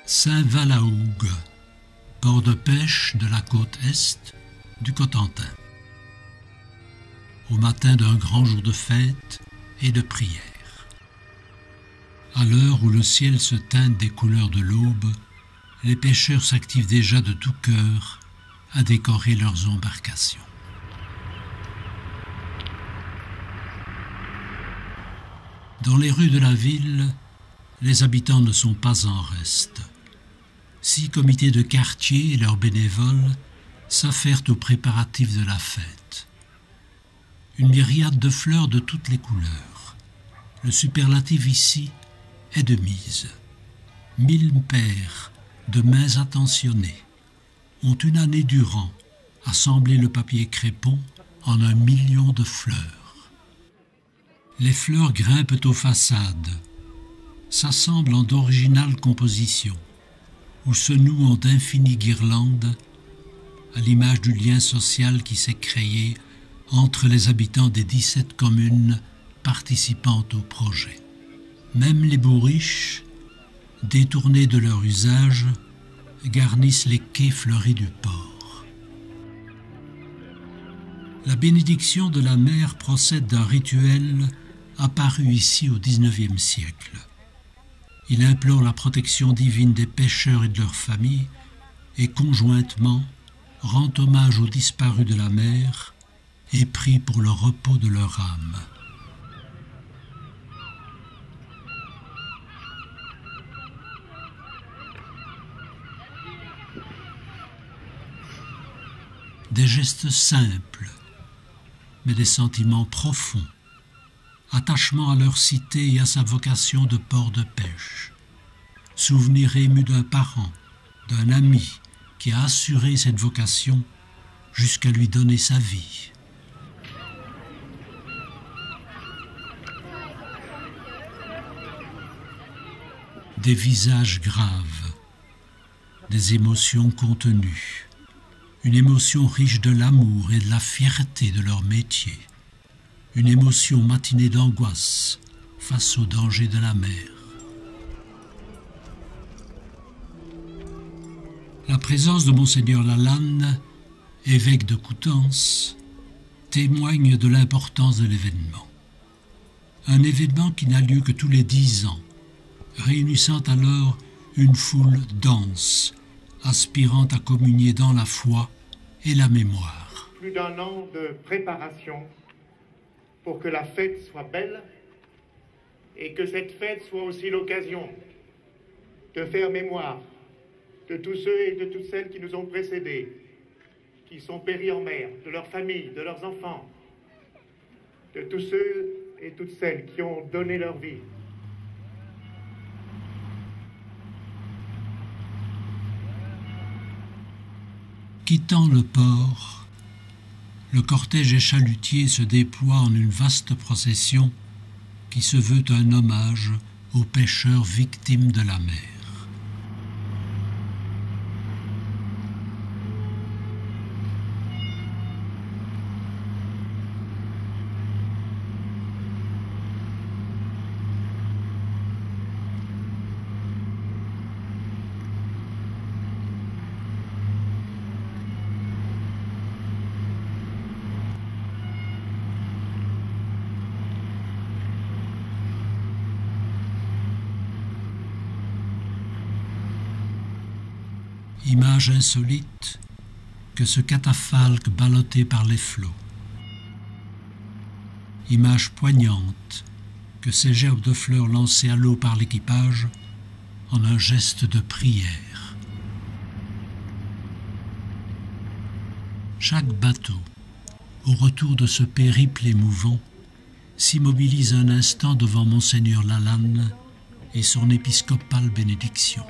Saint-Valahougue, port de pêche de la côte est du Cotentin. Au matin d'un grand jour de fête et de prière. À l'heure où le ciel se teinte des couleurs de l'aube, les pêcheurs s'activent déjà de tout cœur à décorer leurs embarcations. Dans les rues de la ville, les habitants ne sont pas en reste. 6 comités de quartier et leurs bénévoles s'affairent aux préparatifs de la fête. Une myriade de fleurs de toutes les couleurs. Le superlatif ici est de mise. 1000 paires de mains attentionnées ont une année durant assemblé le papier crépon en 1 million de fleurs. Les fleurs grimpent aux façades, s'assemblent en d'originales compositions, où se nouent d'infinies guirlandes, à l'image du lien social qui s'est créé entre les habitants des 17 communes participant au projet. Même les bourriches, détournés de leur usage, garnissent les quais fleuris du port. La bénédiction de la mer procède d'un rituel apparu ici au XIXe siècle. Il implore la protection divine des pêcheurs et de leurs familles et conjointement rend hommage aux disparus de la mer et prie pour le repos de leur âme. Des gestes simples, mais des sentiments profonds. Attachement à leur cité et à sa vocation de port de pêche. Souvenir ému d'un parent, d'un ami qui a assuré cette vocation jusqu'à lui donner sa vie. Des visages graves, des émotions contenues, une émotion riche de l'amour et de la fierté de leur métier. Une émotion matinée d'angoisse face au danger de la mer. La présence de Monseigneur Lalanne, évêque de Coutances, témoigne de l'importance de l'événement. Un événement qui n'a lieu que tous les 10 ans, réunissant alors une foule dense, aspirant à communier dans la foi et la mémoire. Plus d'1 an de préparation pour que la fête soit belle et que cette fête soit aussi l'occasion de faire mémoire de tous ceux et de toutes celles qui nous ont précédés, qui sont péris en mer, de leurs familles, de leurs enfants, de tous ceux et toutes celles qui ont donné leur vie. Quittant le port, le cortège échalutier se déploie en une vaste procession qui se veut un hommage aux pêcheurs victimes de la mer. Image insolite que ce catafalque ballotté par les flots. Image poignante que ces gerbes de fleurs lancées à l'eau par l'équipage en un geste de prière. Chaque bateau, au retour de ce périple émouvant, s'immobilise un instant devant Monseigneur Lalanne et son épiscopale bénédiction.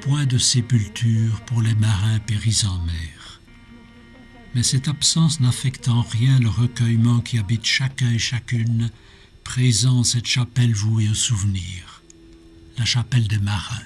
Point de sépulture pour les marins péris en mer. Mais cette absence n'affecte en rien le recueillement qui habite chacun et chacune présent en cette chapelle vouée au souvenir, la chapelle des marins.